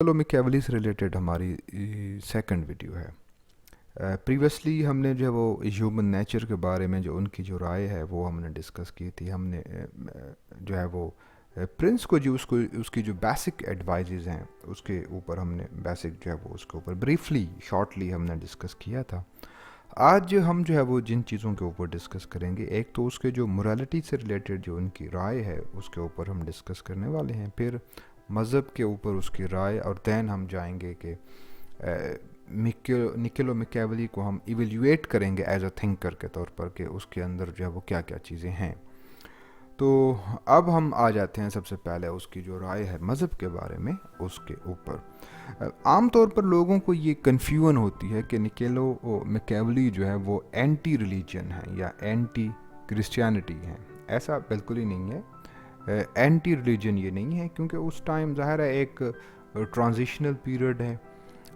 चलो मिकेवली से रिलेटेड हमारी सेकंड वीडियो है। प्रीवियसली हमने जो है वो ह्यूमन नेचर के बारे में जो उनकी जो राय है वो हमने डिस्कस की थी। हमने जो है वो प्रिंस को जो उसको उसकी जो बेसिक एडवाइजेज हैं उसके ऊपर हमने बेसिक जो है वो उसके ऊपर ब्रीफली शॉर्टली हमने डिस्कस किया था। आज हम जो है वो जिन चीज़ों के ऊपर डिस्कस करेंगे, एक तो उसके जो मोरालिटी से रिलेटेड जो उनकी राय है उसके ऊपर हम डिस्कस करने वाले हैं, फिर मज़हब के ऊपर उसकी राय, और दैन हम जाएंगे कि निकोलो मैकियावेली को हम इवेल्यूएट करेंगे एज अ थिंकर के तौर पर कि उसके अंदर जो है वो क्या क्या चीज़ें हैं। तो अब हम आ जाते हैं सबसे पहले उसकी जो राय है मज़हब के बारे में उसके ऊपर। आम तौर पर लोगों को ये कन्फ्यूजन होती है कि निकोलो मैकियावेली जो है वो एंटी रिलीजन है या एंटी क्रिश्चियनिटी है। ऐसा बिल्कुल ही नहीं है। एंटी रिलीजन ये नहीं है, क्योंकि उस टाइम ज़ाहिर है एक ट्रांजिशनल पीरियड है।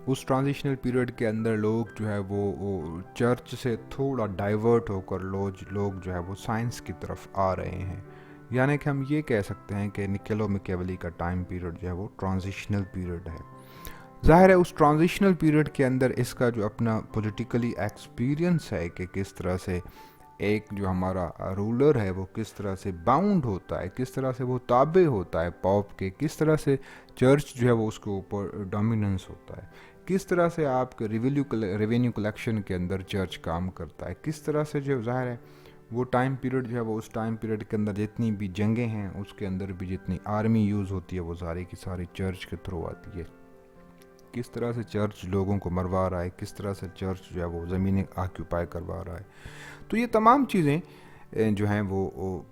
उस ट्रांजिशनल पीरियड के अंदर लोग जो है वो चर्च से थोड़ा डाइवर्ट होकर लोग जो है वो साइंस की तरफ आ रहे हैं। यानी कि हम ये कह सकते हैं कि निकोलो मैकियावेली का टाइम पीरियड जो है वो ट्रांजिशनल पीरियड है। ज़ाहिर है उस ट्रांजिशनल पीरियड के अंदर इसका जो अपना पॉलिटिकली एक्सपीरियंस है कि किस तरह से एक जो हमारा रूलर है वो किस तरह से बाउंड होता है, किस तरह से वो ताबे होता है पॉप के, किस तरह से चर्च जो है वो उसके ऊपर डोमिनेंस होता है, किस तरह से आपके रेवेन्यू कलेक्शन के अंदर चर्च काम करता है, किस तरह से जो ज़ाहिर है वो टाइम पीरियड जो है वो उस टाइम पीरियड के अंदर जितनी भी जंगें हैं उसके अंदर भी जितनी आर्मी यूज़ होती है वो सारी की सारी चर्च के थ्रू आती है। किस तरह से चर्च लोगों को मरवा रहा है, किस तरह से चर्च जो है वो ज़मीनें ऑक्यूपाई करवा रहा है। तो ये तमाम चीज़ें जो हैं वो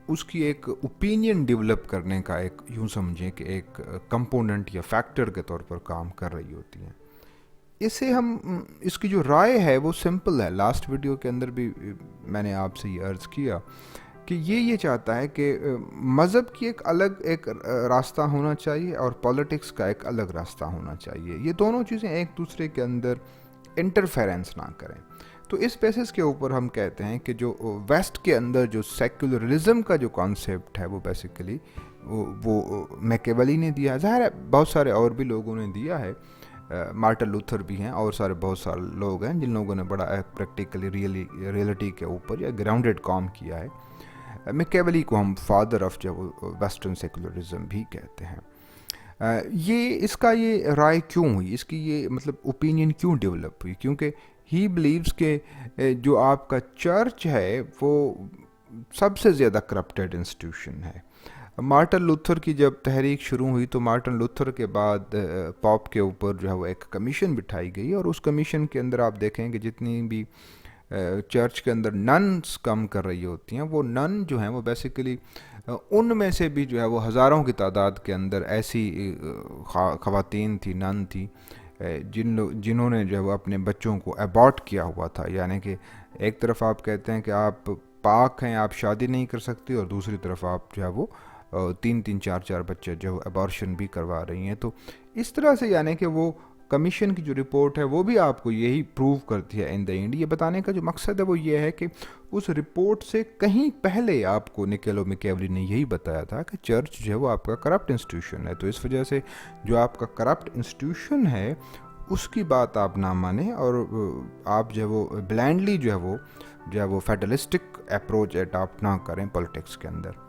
उसकी एक ओपिनियन डेवलप करने का एक यूँ समझें कि एक कंपोनेंट या फैक्टर के तौर पर काम कर रही होती हैं। इससे हम इसकी जो राय है वो सिंपल है। लास्ट वीडियो के अंदर भी मैंने आपसे ये अर्ज़ किया कि ये चाहता है कि मज़हब की एक रास्ता होना चाहिए और पॉलिटिक्स का एक अलग रास्ता होना चाहिए। ये दोनों चीज़ें एक दूसरे के अंदर इंटरफेरेंस ना करें। तो इस बेसिस के ऊपर हम कहते हैं कि जो वेस्ट के अंदर जो सेक्युलरिज्म का जो कॉन्सेप्ट है वो बेसिकली वो मैकियावेली ने दिया। ज़ाहिर है बहुत सारे और भी लोगों ने दिया है, मार्टिन लूथर भी हैं और बहुत सारे लोग हैं जिन लोगों ने बड़ा प्रैक्टिकली रियलिटी के ऊपर या ग्राउंडेड काम किया है। मैकियावेली को हम फादर ऑफ जो वेस्टर्न सेक्युलरिज्म भी कहते हैं। इसका ये राय क्यों हुई, इसकी ये मतलब ओपिनियन क्यों डेवलप हुई, क्योंकि ही बिलीव्स के जो आपका चर्च है वो सबसे ज़्यादा करप्टेड इंस्टीट्यूशन है। मार्टिन लूथर की जब तहरीक शुरू हुई तो मार्टिन लूथर के बाद पॉप के ऊपर जो है वो एक कमीशन बिठाई गई, और उस कमीशन के अंदर आप देखें कि जितनी भी चर्च के अंदर नन्स काम कर रही होती हैं, वो नन जो हैं वो बेसिकली उनमें से भी जो है वो हज़ारों की तादाद के अंदर ऐसी ख़वातीन थी, नन थी जिन्होंने जो है वो अपने बच्चों को अबॉर्ट किया हुआ था। यानी कि एक तरफ आप कहते हैं कि आप पाक हैं, आप शादी नहीं कर सकते, और दूसरी तरफ आप जो है वो 3-4 बच्चे जो अबॉर्शन भी करवा रही हैं। तो इस तरह से यानी कि वो कमीशन की जो रिपोर्ट है वो भी आपको यही प्रूव करती है इन द एंड। ये बताने का जो मकसद है वो ये है कि उस रिपोर्ट से कहीं पहले आपको निकोलो मैकियावेली ने यही बताया था कि चर्च जो है वो आपका करप्ट इंस्टीट्यूशन है। तो इस वजह से जो आपका करप्ट इंस्टीट्यूशन है उसकी बात आप ना माने, और आप जो है वो ब्लाइंडली जो है वो फेडरलिस्टिक अप्रोच अडॉप्ट ना करें पॉलिटिक्स के अंदर।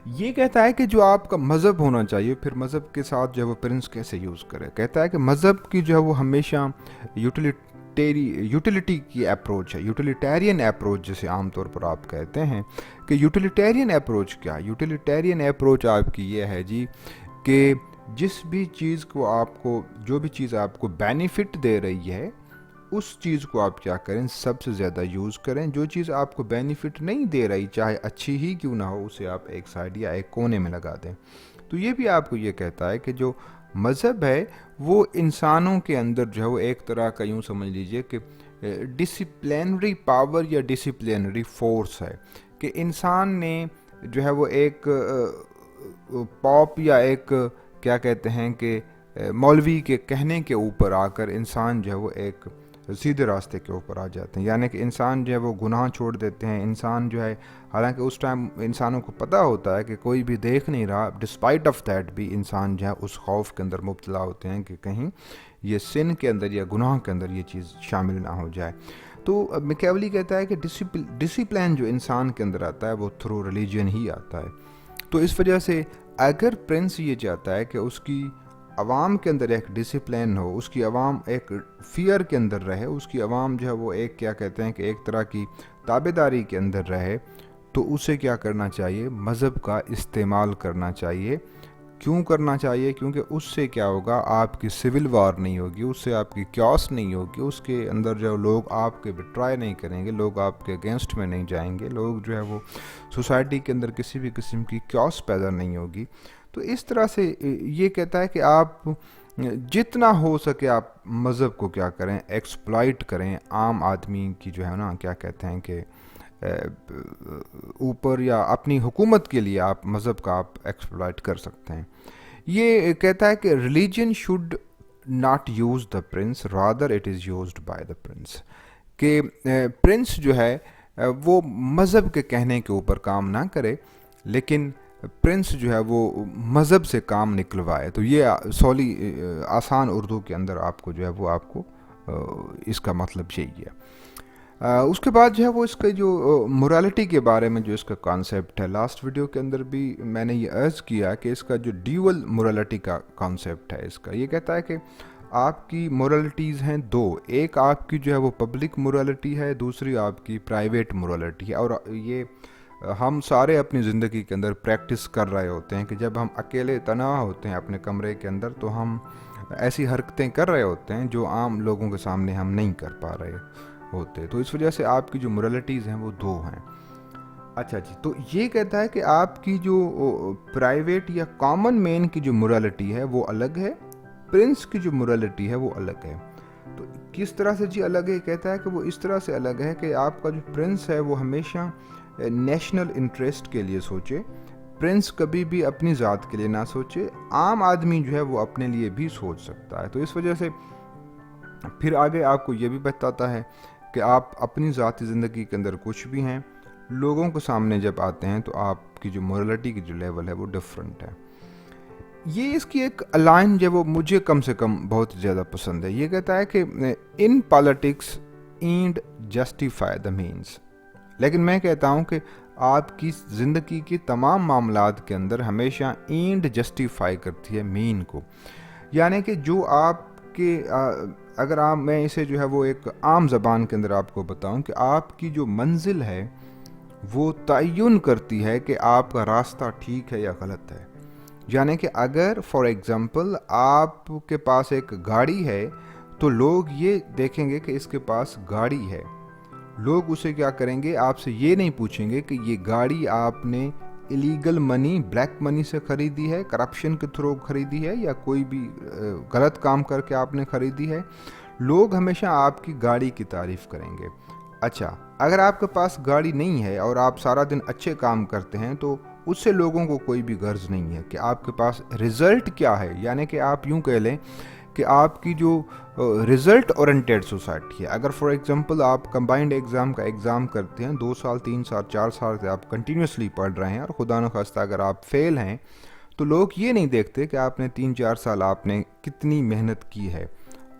ये कहता है कि जो आपका मज़हब होना चाहिए, फिर मज़हब के साथ जो है वो प्रिंस कैसे यूज़ करे। कहता है कि मज़हब की जो है वो हमेशा यूटिलिटी की अप्रोच है, यूटिलिटेरियन अप्रोच जिसे आमतौर पर आप कहते हैं कि यूटिलिटेरियन अप्रोच क्या है। यूटिलिटेरियन अप्रोच आपकी ये है जी कि जिस भी चीज़ को आपको जो भी चीज़ आपको बेनिफिट दे रही है उस चीज़ को आप क्या करें, सबसे ज़्यादा यूज़ करें। जो चीज़ आपको बेनिफिट नहीं दे रही, चाहे अच्छी ही क्यों ना हो, उसे आप एक साइड या एक कोने में लगा दें। तो ये भी आपको ये कहता है कि जो मज़हब है वो इंसानों के अंदर जो है वो एक तरह का यूँ समझ लीजिए कि डिसिप्लिनरी पावर या डिसिप्लिनरी फोर्स है, कि इंसान ने जो है वो एक पॉप या एक क्या कहते हैं कि मौलवी के कहने के ऊपर आकर इंसान जो है वो एक सीधे रास्ते के ऊपर आ जाते हैं, यानी कि इंसान जो है वो गुनाह छोड़ देते हैं। इंसान जो है, हालांकि उस टाइम इंसानों को पता होता है कि कोई भी देख नहीं रहा, डिस्पाइट ऑफ दैट भी इंसान जो है उस खौफ के अंदर मुब्तला होते हैं कि कहीं ये सिन के अंदर या गुनाह के अंदर ये चीज़ शामिल ना हो जाए। तो मैकियावेली कहता है कि डिसिप्लिन जो इंसान के अंदर आता है वो थ्रू रिलीजन ही आता है। तो इस वजह से अगर प्रिंस ये चाहता है कि उसकी आवाम के अंदर एक डिसिप्लिन हो, उसकी आवाम एक फियर के अंदर रहे, उसकी आवाम जो है वो एक क्या कहते हैं कि एक तरह की ताबेदारी के अंदर रहे, तो उसे क्या करना चाहिए, मज़हब का इस्तेमाल करना चाहिए। क्यों करना चाहिए? क्योंकि उससे क्या होगा, आपकी सिविल वार नहीं होगी, उससे आपकी क्यास नहीं होगी, उसके अंदर जो लोग आपके बिट्राई नहीं करेंगे, लोग आपके अगेंस्ट में नहीं जाएंगे, लोग जो है वो सोसाइटी के अंदर किसी भी किस्म की क्यास पैदा नहीं होगी। तो इस तरह से ये कहता है कि आप जितना हो सके आप मज़हब को क्या करें, एक्सप्लॉइट करें। आम आदमी की जो है ना क्या कहते हैं कि ऊपर या अपनी हुकूमत के लिए आप मज़हब का आप एक्सप्लॉइट कर सकते हैं। ये कहता है कि religion should not use the Prince, rather it is used by the Prince. कि प्रिंस जो है वो मज़हब के कहने के ऊपर काम ना करे, लेकिन प्रिंस जो है वो मज़हब से काम निकलवाए। तो ये सौली आसान उर्दू के अंदर आपको जो है वो आपको इसका मतलब यही है। उसके बाद जो है वो इसका जो मोरालिटी के बारे में जो इसका कॉन्सेप्ट है, लास्ट वीडियो के अंदर भी मैंने ये अर्ज़ किया कि इसका जो ड्यूअल मोरालिटी का कॉन्सेप्ट है इसका, ये कहता है कि आपकी मोरालिटीज़ हैं दो, एक आपकी जो है वो पब्लिक मोरालिटी है, दूसरी आपकी प्राइवेट मोरालिटी है। और ये हम सारे अपनी ज़िंदगी के अंदर प्रैक्टिस कर रहे होते हैं कि जब हम अकेले तन्हा होते हैं अपने कमरे के अंदर, तो हम ऐसी हरकतें कर रहे होते हैं जो आम लोगों के सामने हम नहीं कर पा रहे होते। तो इस वजह से आपकी जो मोरालिटीज़ हैं वो दो हैं। अच्छा जी, तो ये कहता है कि आपकी जो प्राइवेट या कॉमन मैन की जो मोरालिटी है वो अलग है, प्रिंस की जो मोरालिटी है वो अलग है। तो किस तरह से जी अलग है? कहता है कि वो इस तरह से अलग है कि आपका जो प्रिंस है वो हमेशा नेशनल इंटरेस्ट के लिए सोचे, प्रिंस कभी भी अपनी ज़ात के लिए ना सोचे। आम आदमी जो है वो अपने लिए भी सोच सकता है। तो इस वजह से फिर आगे आपको ये भी बताता है कि आप अपनी ज़ाती ज़िंदगी के अंदर कुछ भी हैं, लोगों के सामने जब आते हैं तो आपकी जो मोरालिटी की जो लेवल है वो डिफरेंट है। ये इसकी एक लाइन जो वो मुझे कम से कम बहुत ज़्यादा पसंद है। ये कहता है कि in politics and justify the means. लेकिन मैं कहता हूँ कि आपकी ज़िंदगी की तमाम मामलात के अंदर हमेशा एंड जस्टिफाई करती है मीन को। यानी कि जो आपके अगर आप, मैं इसे जो है वो एक आम ज़बान के अंदर आपको बताऊं कि आपकी जो मंजिल है वो तयन करती है कि आपका रास्ता ठीक है या गलत है। यानी कि अगर फॉर एग्ज़ाम्पल आपके पास एक गाड़ी है तो लोग ये देखेंगे कि इसके पास गाड़ी है, लोग उसे क्या करेंगे, आपसे ये नहीं पूछेंगे कि ये गाड़ी आपने इलीगल मनी, ब्लैक मनी से ख़रीदी है, करप्शन के थ्रू ख़रीदी है, या कोई भी गलत काम करके आपने ख़रीदी है। लोग हमेशा आपकी गाड़ी की तारीफ़ करेंगे। अच्छा, अगर आपके पास गाड़ी नहीं है और आप सारा दिन अच्छे काम करते हैं तो उससे लोगों को कोई भी गर्ज नहीं है कि आपके पास रिज़ल्ट क्या है। यानी कि आप यूँ कह लें कि आपकी जो रिज़ल्ट ओरिएंटेड सोसाइटी है, अगर फॉर एग्जांपल आप कंबाइंड एग्ज़ाम का एग्ज़ाम करते हैं, 2 साल 3 साल 4 साल से आप कंटिन्यूसली पढ़ रहे हैं और खुदा न खास्ता अगर आप फेल हैं तो लोग ये नहीं देखते कि आपने 3-4 साल आपने कितनी मेहनत की है।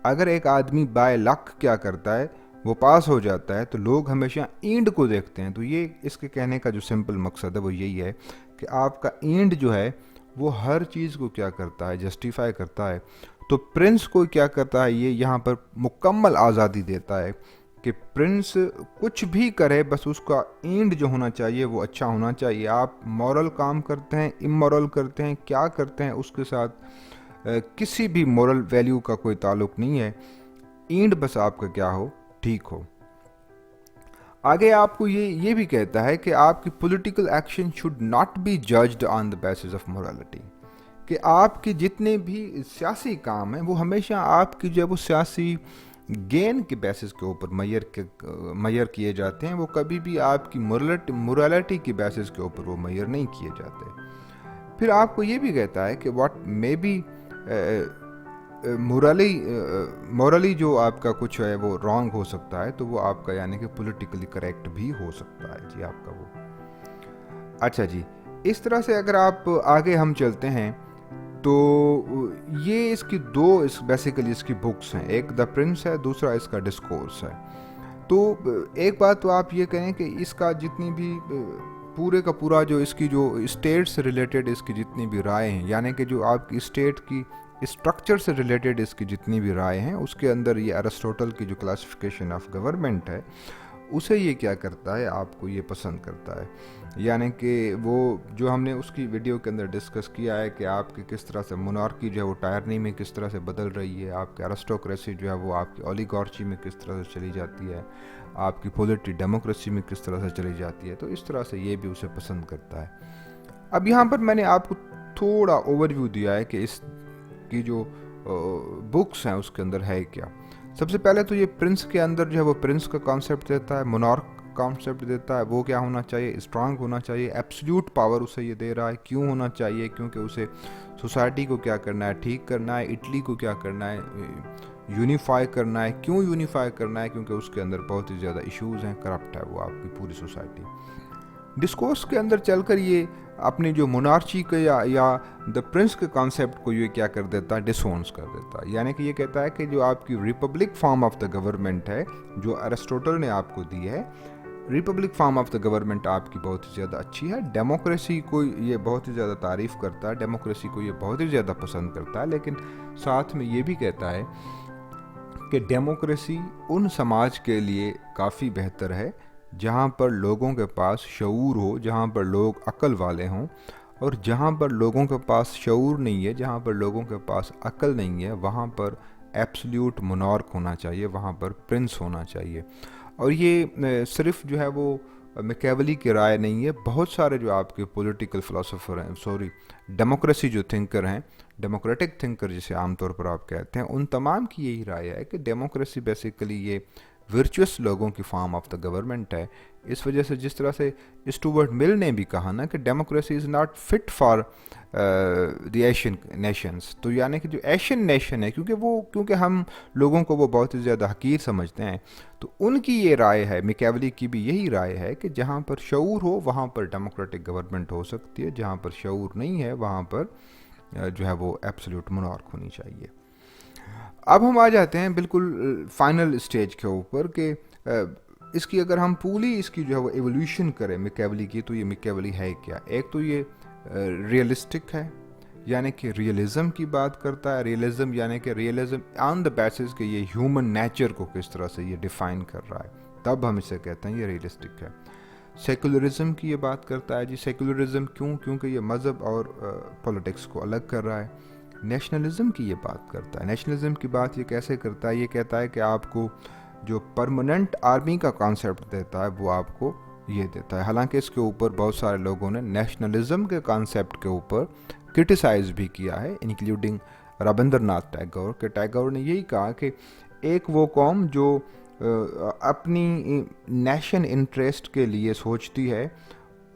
अगर एक आदमी बाय लक क्या करता है, वो पास हो जाता है, तो लोग हमेशा एंड को देखते हैं। तो ये इसके कहने का जो सिंपल मकसद है वो यही है कि आपका एंड जो है वो हर चीज़ को क्या करता है, जस्टिफाई करता है। तो प्रिंस को क्या करता है, ये यहाँ पर मुकम्मल आज़ादी देता है कि प्रिंस कुछ भी करे, बस उसका एंड जो होना चाहिए वो अच्छा होना चाहिए। आप मॉरल काम करते हैं, इमोरल करते हैं, क्या करते हैं, उसके साथ किसी भी मॉरल वैल्यू का कोई ताल्लुक नहीं है। एंड बस आपका क्या हो, ठीक हो। आगे आपको ये भी कहता है कि आपकी political action should not be judged on the basis of morality, कि आपके जितने भी सियासी काम हैं वो हमेशा आपकी जो है वो सियासी गेन के बेसिस के ऊपर मैयर किए जाते हैं। वो कभी भी आपकी मोरालिटी की बेसिस के ऊपर वो मैयर नहीं किए जाते। फिर आपको ये भी कहता है कि व्हाट मे बी مورلی جو آپ کا کچھ ہے وہ رانگ ہو سکتا ہے، تو وہ آپ کا یعنی کہ پولیٹیکلی کریکٹ بھی ہو سکتا ہے جی آپ کا وہ. اچھا جی، اس طرح سے اگر آپ آگے ہم چلتے ہیں تو یہ اس کی دو بیسیکلی اس کی بکس ہیں، ایک دا پرنس ہے، دوسرا اس کا ڈسکورس ہے. تو ایک بات تو آپ یہ کہیں کہ اس کا جتنی بھی پورے کا پورا جو اس کی جو اسٹیٹ سے ریلیٹڈ اس کی جتنی بھی رائے ہیں، یعنی کہ جو آپ کی اسٹیٹ کی اسٹرکچر سے ریلیٹڈ اس کی جتنی بھی رائے ہیں، اس کے اندر یہ ارسطوٹل کی جو کلاسیفیکیشن آف گورنمنٹ ہے اسے یہ کیا کرتا ہے، آپ کو یہ پسند کرتا ہے. یعنی کہ وہ جو ہم نے اس کی ویڈیو کے اندر ڈسکس کیا ہے کہ آپ کی کس طرح سے مونارکی جو ہے وہ ٹائرنی میں کس طرح سے بدل رہی ہے، آپ کی ارسٹوکریسی جو ہے وہ آپ کی اولیگارچی میں کس طرح سے چلی جاتی ہے، آپ کی پولیٹی ڈیموکریسی میں کس طرح سے چلی جاتی ہے، تو اس طرح سے یہ بھی اسے پسند کرتا ہے. اب یہاں پر میں نے آپ کو تھوڑا اوور ویو دیا ہے کہ اس کی جو بکس ہیں اس کے اندر ہے کیا. سب سے پہلے تو یہ پرنس کے اندر جو ہے وہ پرنس کا کانسیپٹ دیتا ہے، مونارک کانسیپٹ دیتا ہے، وہ کیا ہونا چاہیے، اسٹرانگ ہونا چاہیے، ایبسلیوٹ پاور اسے یہ دے رہا ہے. کیوں ہونا چاہیے؟ کیونکہ اسے سوسائٹی کو کیا کرنا ہے، ٹھیک کرنا ہے، اٹلی کو کیا کرنا ہے، یونیفائی کرنا ہے. کیوں یونیفائی کرنا ہے؟ کیونکہ اس کے اندر بہت ہی زیادہ ایشوز ہیں، کرپٹ ہے وہ آپ کی پوری سوسائٹی. ڈسکورس کے اندر چل کر یہ اپنی جو مونارچی کے یا دا پرنس کے کانسیپٹ کو یہ کیا کر دیتا ہے، ڈس اونس کر دیتا ہے. یعنی کہ یہ کہتا ہے کہ جو آپ کی republic form of the government ہے جو ارسطوٹل نے آپ کو دی ہے، republic form of the government آپ کی بہت ہی زیادہ اچھی ہے. ڈیموکریسی کو یہ بہت ہی زیادہ تعریف کرتا ہے، ڈیموکریسی کو یہ بہت ہی زیادہ پسند کرتا ہے، لیکن ساتھ میں یہ بھی کہتا ہے کہ ڈیموکریسی ان سماج کے لیے کافی بہتر ہے جہاں پر لوگوں کے پاس شعور ہو، جہاں پر لوگ عقل والے ہوں. اور جہاں پر لوگوں کے پاس شعور نہیں ہے، جہاں پر لوگوں کے پاس عقل نہیں ہے، وہاں پر ایبسلیوٹ مونارک ہونا چاہیے، وہاں پر پرنس ہونا چاہیے. اور یہ صرف جو ہے وہ میکیولی کی رائے نہیں ہے، بہت سارے جو آپ کے پولیٹیکل فلاسفر ہیں، ڈیموکریسی جو تھنکر ہیں، ڈیموکریٹک تھنکر جسے عام طور پر آپ کہتے ہیں، ان تمام کی یہی رائے ہے کہ ڈیموکریسی بیسیکلی یہ ورچوس لوگوں کی فارم آف دا گورنمنٹ ہے. اس وجہ سے جس طرح سے اسٹوورٹ مل نے بھی کہا نا کہ democracy is not fit for the Asian nations. تو یعنی کہ جو ایشین نیشن ہے، کیونکہ ہم لوگوں کو وہ بہت ہی زیادہ حقیر سمجھتے ہیں، تو ان کی یہ رائے ہے، میکیولی کی بھی یہی رائے ہے کہ جہاں پر شعور ہو وہاں پر ڈیموکریٹک گورنمنٹ ہو سکتی ہے، جہاں پر شعور نہیں ہے وہاں پر جو ہے وہ ایبسلیوٹ مونارک ہونی چاہیے. اب ہم آ جاتے ہیں بالکل فائنل اسٹیج کے اوپر کہ اس کی اگر ہم پوری اس کی جو ہے وہ ایولیوشن کریں میکیولی کی، تو یہ میکیولی ہے کیا. ایک تو یہ ریئلسٹک ہے، یعنی کہ ریئلزم کی بات کرتا ہے. ریئلزم یعنی کہ ریئلزم آن دا بیسس کہ یہ ہیومن نیچر کو کس طرح سے یہ ڈیفائن کر رہا ہے، تب ہم اسے کہتے ہیں یہ ریئلسٹک ہے. سیکولرزم کی یہ بات کرتا ہے جی. سیکولرزم کیونکہ یہ مذہب اور پولیٹکس کو الگ کر رہا ہے. نیشنلزم کی یہ بات کرتا ہے. نیشنلزم کی بات یہ کیسے کرتا ہے؟ یہ کہتا ہے کہ آپ کو جو پرماننٹ آرمی کا کانسیپٹ دیتا ہے وہ آپ کو یہ دیتا ہے. حالانکہ اس کے اوپر بہت سارے لوگوں نے نیشنلزم کے کانسیپٹ کے اوپر کرٹیسائز بھی کیا ہے، انکلوڈنگ رابندر ناتھ ٹیگور. کہ ٹیگور نے یہی کہا کہ ایک وہ قوم جو اپنی نیشن انٹرسٹ کے لیے سوچتی ہے،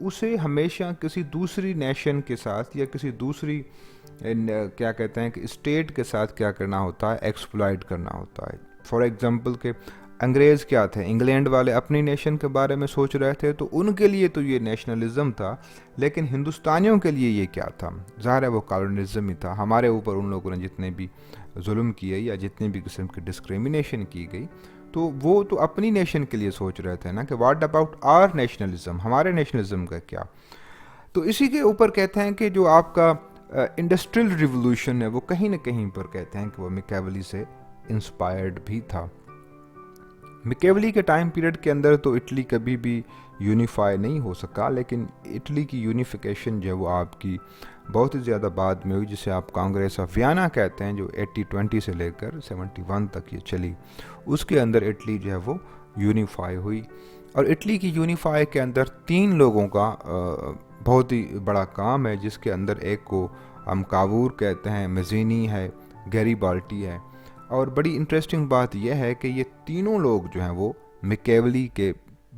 اسے ہمیشہ کسی دوسری نیشن کے ساتھ یا کسی دوسری کیا کہتے ہیں کہ اسٹیٹ کے ساتھ کیا کرنا ہوتا ہے، ایکسپلائٹ کرنا ہوتا ہے. فار ایگزامپل کہ انگریز کیا تھے، انگلینڈ والے اپنی نیشن کے بارے میں سوچ رہے تھے، تو ان کے لیے تو یہ نیشنلزم تھا، لیکن ہندوستانیوں کے لیے یہ کیا تھا؟ ظاہر ہے وہ کالونزم ہی تھا. ہمارے اوپر ان لوگوں نے جتنے بھی ظلم کیے یا جتنی بھی قسم کی ڈسکریمنیشن کی گئی، تو وہ تو اپنی نیشن کے لیے سوچ رہے تھے نا کہ واٹ اباؤٹ آر نیشنلزم، ہمارے نیشنلزم کا کیا. تو اسی کے اوپر کہتے ہیں کہ جو آپ کا انڈسٹریل ریولوشن ہے وہ کہیں نہ کہیں پر کہتے ہیں کہ وہ میکیولی سے انسپائرڈ بھی تھا. میکیولی کے ٹائم پیریڈ کے اندر تو اٹلی کبھی بھی یونیفائی نہیں ہو سکا، لیکن اٹلی کی یونیفیکیشن جو ہے وہ آپ کی بہت ہی زیادہ بعد میں ہوئی، جسے آپ کانگریس آف ویانا کہتے ہیں، جو 80-20 سے لے کر 71 تک یہ چلی. اس کے اندر اٹلی جو ہے وہ یونیفائی ہوئی. اور اٹلی کی یونیفائی کے اندر 3 لوگوں کا بہت ہی بڑا کام ہے، جس کے اندر ایک کو ہم کاوور کہتے ہیں، مزینی ہے، گیری بالٹی ہے. اور بڑی انٹرسٹنگ بات یہ ہے کہ یہ تینوں لوگ جو ہیں وہ میکیولی کے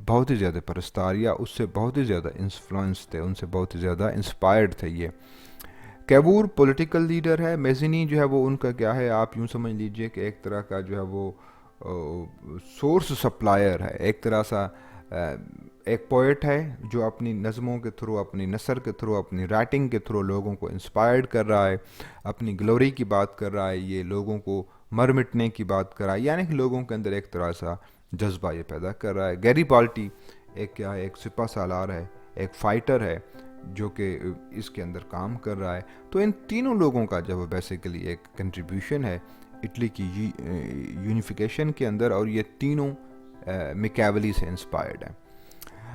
بہت ہی زیادہ پرستار یا اس سے بہت ہی زیادہ انفلوئنس تھے، ان سے بہت ہی زیادہ انسپائرڈ تھے یہ. کیبور پولیٹیکل لیڈر ہے، میزنی جو ہے وہ ان کا کیا ہے، آپ یوں سمجھ لیجئے کہ ایک طرح کا جو ہے وہ سورس سپلائر ہے، ایک طرح سا ایک پوئٹ ہے جو اپنی نظموں کے تھرو، اپنی نثر کے تھرو، اپنی رائٹنگ کے تھرو لوگوں کو انسپائرڈ کر رہا ہے، اپنی گلوری کی بات کر رہا ہے، یہ لوگوں کو مر مٹنے کی بات کر رہا ہے، یعنی کہ لوگوں کے اندر ایک طرح سا جذبہ یہ پیدا کر رہا ہے۔ گیری بالٹی ایک کیا ہے، ایک سپہ سالار ہے، ایک فائٹر ہے جو کہ اس کے اندر کام کر رہا ہے۔ تو ان تینوں لوگوں کا جب بیسیکلی ایک کنٹریبیوشن ہے اٹلی کی یونیفیکیشن کے اندر، اور یہ تینوں میکیولی سے انسپائرڈ ہیں۔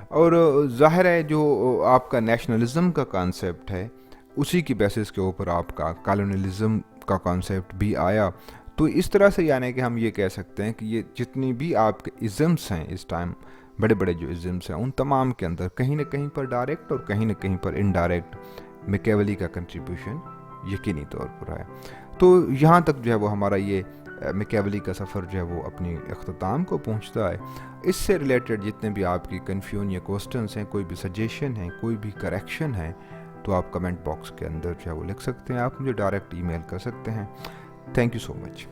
اور ظاہر ہے جو آپ کا نیشنلزم کا کانسیپٹ ہے اسی کی بیسس کے اوپر آپ کا کالونیلزم کا کانسیپٹ بھی آیا۔ تو اس طرح سے یعنی کہ ہم یہ کہہ سکتے ہیں کہ یہ جتنی بھی آپ کے ازمس ہیں اس ٹائم، بڑے بڑے جو ازمس ہیں، ان تمام کے اندر کہیں نہ کہیں پر ڈائریکٹ اور کہیں نہ کہیں پر انڈائریکٹ میکیولی کا کنٹریبیوشن یقینی طور پر ہے۔ تو یہاں تک جو ہے وہ ہمارا یہ میکیولی کا سفر جو ہے وہ اپنی اختتام کو پہنچتا ہے۔ اس سے ریلیٹڈ جتنے بھی آپ کی کنفیوژن یا کوسچنس ہیں، کوئی بھی سجیشن ہیں، کوئی بھی کریکشن ہے، تو آپ کمنٹ باکس کے اندر جو ہے وہ لکھ سکتے ہیں، آپ مجھے ڈائریکٹ ای میل کر سکتے ہیں۔ Thank you so much.